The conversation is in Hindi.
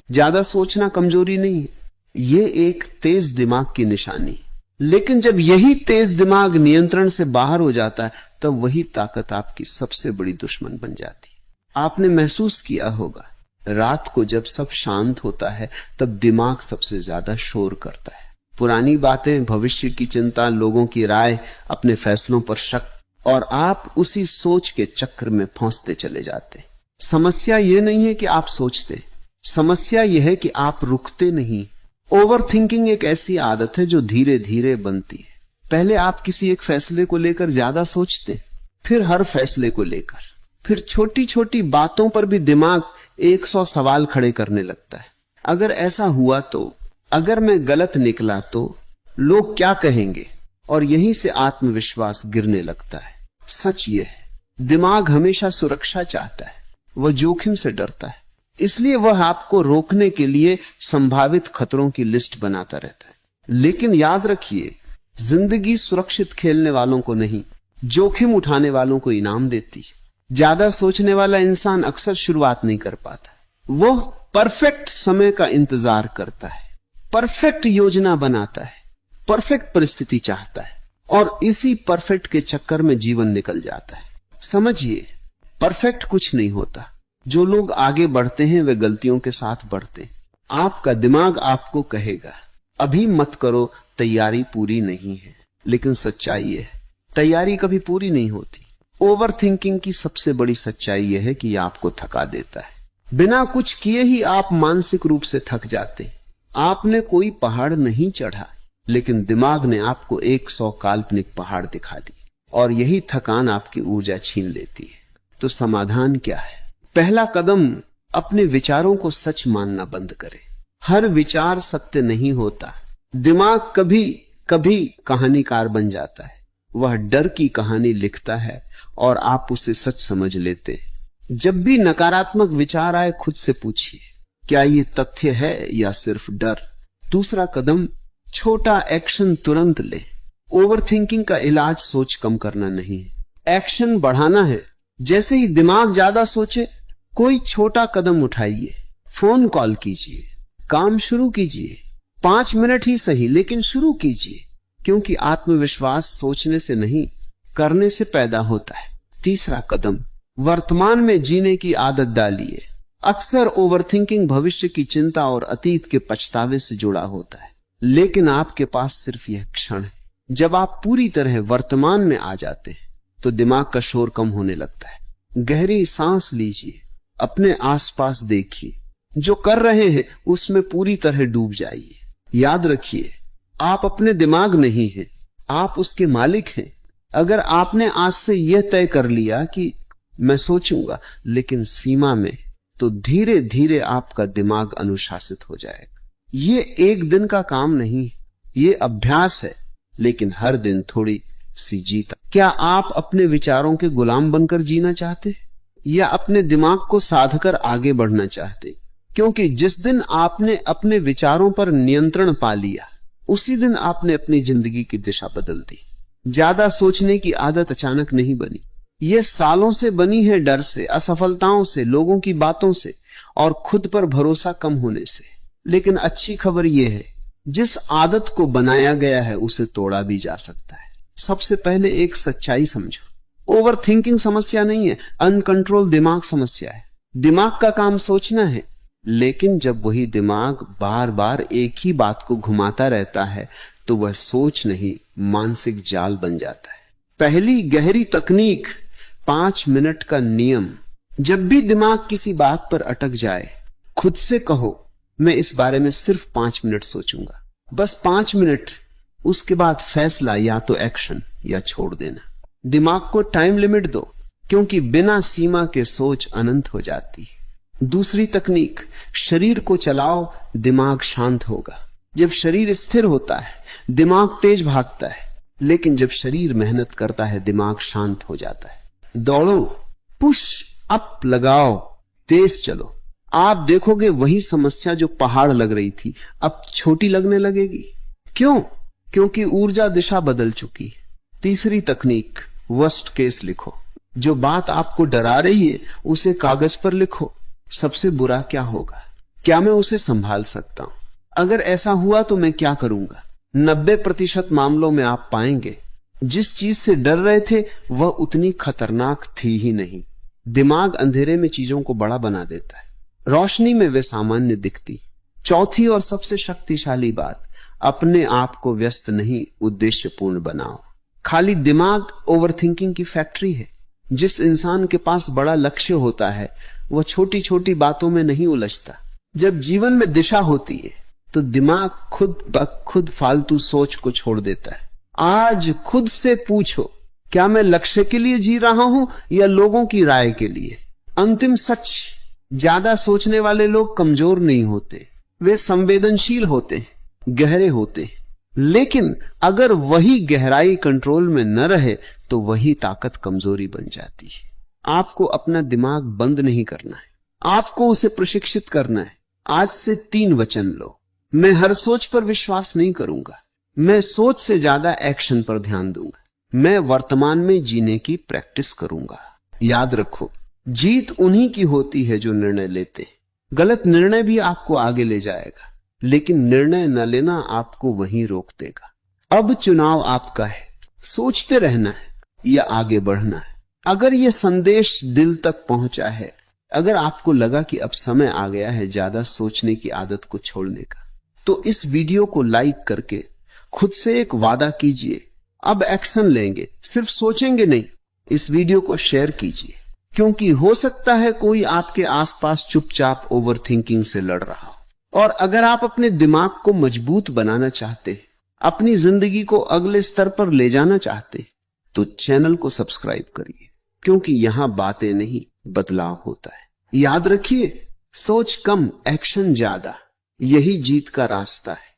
ज्यादा सोचना कमजोरी नहीं है, ये एक तेज दिमाग की निशानी। लेकिन जब यही तेज दिमाग नियंत्रण से बाहर हो जाता है, तब वही ताकत आपकी सबसे बड़ी दुश्मन बन जाती है। आपने महसूस किया होगा, रात को जब सब शांत होता है तब दिमाग सबसे ज्यादा शोर करता है। पुरानी बातें, भविष्य की चिंता, लोगों की राय, अपने फैसलों पर शक, और आप उसी सोच के चक्र में फंसते चले जाते। समस्या यह नहीं है कि आप सोचते, समस्या यह है कि आप रुकते नहीं। ओवर थिंकिंग एक ऐसी आदत है जो धीरे धीरे बनती है। पहले आप किसी एक फैसले को लेकर ज्यादा सोचते, फिर हर फैसले को लेकर, फिर छोटी छोटी बातों पर भी दिमाग 100 सवाल खड़े करने लगता है। अगर ऐसा हुआ तो, अगर मैं गलत निकला तो, लोग क्या कहेंगे, और यहीं से आत्मविश्वास गिरने लगता है। सच ये है, दिमाग हमेशा सुरक्षा चाहता है, वह जोखिम से डरता है, इसलिए वह आपको रोकने के लिए संभावित खतरों की लिस्ट बनाता रहता है। लेकिन याद रखिए, जिंदगी सुरक्षित खेलने वालों को नहीं, जोखिम उठाने वालों को इनाम देती है। ज्यादा सोचने वाला इंसान अक्सर शुरुआत नहीं कर पाता। वह परफेक्ट समय का इंतजार करता है, परफेक्ट योजना बनाता है, परफेक्ट परिस्थिति चाहता है, और इसी परफेक्ट के चक्कर में जीवन निकल जाता है। समझिए, परफेक्ट कुछ नहीं होता। जो लोग आगे बढ़ते हैं वे गलतियों के साथ बढ़ते हैं। आपका दिमाग आपको कहेगा अभी मत करो, तैयारी पूरी नहीं है। लेकिन सच्चाई है, तैयारी कभी पूरी नहीं होती। ओवर थिंकिंग की सबसे बड़ी सच्चाई यह है कि यह आपको थका देता है। बिना कुछ किए ही आप मानसिक रूप से थक जाते। आपने कोई पहाड़ नहीं चढ़ा, लेकिन दिमाग ने आपको 100 काल्पनिक पहाड़ दिखा दी, और यही थकान आपकी ऊर्जा छीन लेती है। तो समाधान क्या है? पहला कदम, अपने विचारों को सच मानना बंद करें। हर विचार सत्य नहीं होता। दिमाग कभी कभी कहानीकार बन जाता है। वह डर की कहानी लिखता है और आप उसे सच समझ लेते। जब भी नकारात्मक विचार आए, खुद से पूछिए, क्या ये तथ्य है या सिर्फ डर? दूसरा कदम, छोटा एक्शन तुरंत ले। ओवर थिंकिंग का इलाज सोच कम करना नहीं है, एक्शन बढ़ाना है। जैसे ही दिमाग ज्यादा सोचे, कोई छोटा कदम उठाइए। फोन कॉल कीजिए, काम शुरू कीजिए, 5 मिनट ही सही, लेकिन शुरू कीजिए। क्योंकि आत्मविश्वास सोचने से नहीं, करने से पैदा होता है। तीसरा कदम, वर्तमान में जीने की आदत डालिए। अक्सर ओवरथिंकिंग भविष्य की चिंता और अतीत के पछतावे से जुड़ा होता है, लेकिन आपके पास सिर्फ यह क्षण है। जब आप पूरी तरह वर्तमान में आ जाते हैं तो दिमाग का शोर कम होने लगता है। गहरी सांस लीजिए, अपने आसपास देखिए, जो कर रहे हैं उसमें पूरी तरह डूब जाइए। याद रखिए, आप अपने दिमाग नहीं हैं, आप उसके मालिक हैं। अगर आपने आज से यह तय कर लिया कि मैं सोचूंगा लेकिन सीमा में, तो धीरे धीरे आपका दिमाग अनुशासित हो जाएगा। ये एक दिन का काम नहीं, ये अभ्यास है, लेकिन हर दिन थोड़ी सी जीत। क्या आप अपने विचारों के गुलाम बनकर जीना चाहते या अपने दिमाग को साधकर आगे बढ़ना चाहते? क्योंकि जिस दिन आपने अपने विचारों पर नियंत्रण पा लिया, उसी दिन आपने अपनी जिंदगी की दिशा बदल दी। ज्यादा सोचने की आदत अचानक नहीं बनी, यह सालों से बनी है, डर से, असफलताओं से, लोगों की बातों से और खुद पर भरोसा कम होने से। लेकिन अच्छी खबर यह है, जिस आदत को बनाया गया है उसे तोड़ा भी जा सकता है। सबसे पहले एक सच्चाई समझो, ओवर थिंकिंग समस्या नहीं है, अनकंट्रोल दिमाग समस्या है। दिमाग का काम सोचना है, लेकिन जब वही दिमाग बार बार एक ही बात को घुमाता रहता है तो वह सोच नहीं, मानसिक जाल बन जाता है। पहली गहरी तकनीक, 5 मिनट का नियम। जब भी दिमाग किसी बात पर अटक जाए, खुद से कहो, मैं इस बारे में सिर्फ 5 मिनट सोचूंगा, बस 5 मिनट। उसके बाद फैसला, या तो एक्शन या छोड़ देना। दिमाग को टाइम लिमिट दो, क्योंकि बिना सीमा के सोच अनंत हो जाती है। दूसरी तकनीक, शरीर को चलाओ, दिमाग शांत होगा। जब शरीर स्थिर होता है, दिमाग तेज भागता है, लेकिन जब शरीर मेहनत करता है, दिमाग शांत हो जाता है। दौड़ो, पुश अप लगाओ, तेज चलो। आप देखोगे वही समस्या जो पहाड़ लग रही थी अब छोटी लगने लगेगी। क्यों? क्योंकि ऊर्जा दिशा बदल चुकी है। तीसरी तकनीक, वर्स्ट केस लिखो। जो बात आपको डरा रही है उसे कागज पर लिखो। सबसे बुरा क्या होगा? क्या मैं उसे संभाल सकता हूं? अगर ऐसा हुआ तो मैं क्या करूंगा? 90% मामलों में आप पाएंगे जिस चीज से डर रहे थे वह उतनी खतरनाक थी ही नहीं। दिमाग अंधेरे में चीजों को बड़ा बना देता है, रोशनी में वे सामान्य दिखती। चौथी और सबसे शक्तिशाली बात, अपने आप को व्यस्त नहीं, उद्देश्यपूर्ण बनाओ। खाली दिमाग ओवरथिंकिंग की फैक्ट्री है। जिस इंसान के पास बड़ा लक्ष्य होता है वह छोटी छोटी बातों में नहीं उलझता। जब जीवन में दिशा होती है तो दिमाग खुद ब खुद फालतू सोच को छोड़ देता है। आज खुद से पूछो, क्या मैं लक्ष्य के लिए जी रहा हूं या लोगों की राय के लिए? अंतिम सच, ज्यादा सोचने वाले लोग कमजोर नहीं होते, वे संवेदनशील होते, गहरे होते। लेकिन अगर वही गहराई कंट्रोल में न रहे तो वही ताकत कमजोरी बन जाती है। आपको अपना दिमाग बंद नहीं करना है, आपको उसे प्रशिक्षित करना है। आज से 3 वचन लो। मैं हर सोच पर विश्वास नहीं करूंगा, मैं सोच से ज्यादा एक्शन पर ध्यान दूंगा, मैं वर्तमान में जीने की प्रैक्टिस करूंगा। याद रखो, जीत उन्हीं की होती है जो निर्णय लेते हैं। गलत निर्णय भी आपको आगे ले जाएगा, लेकिन निर्णय न लेना आपको वहीं रोक देगा। अब चुनाव आपका है, सोचते रहना है या आगे बढ़ना है। अगर यह संदेश दिल तक पहुंचा है, अगर आपको लगा कि अब समय आ गया है ज्यादा सोचने की आदत को छोड़ने का, तो इस वीडियो को लाइक करके खुद से एक वादा कीजिए, अब एक्शन लेंगे, सिर्फ सोचेंगे नहीं। इस वीडियो को शेयर कीजिए, क्योंकि हो सकता है कोई आपके आसपास चुपचाप ओवरथिंकिंग से लड़ रहा हो। और अगर आप अपने दिमाग को मजबूत बनाना चाहते, अपनी जिंदगी को अगले स्तर पर ले जाना चाहते, तो चैनल को सब्सक्राइब करिए, क्योंकि यहां बातें नहीं, बदलाव होता है। याद रखिए, सोच कम, एक्शन ज्यादा, यही जीत का रास्ता है।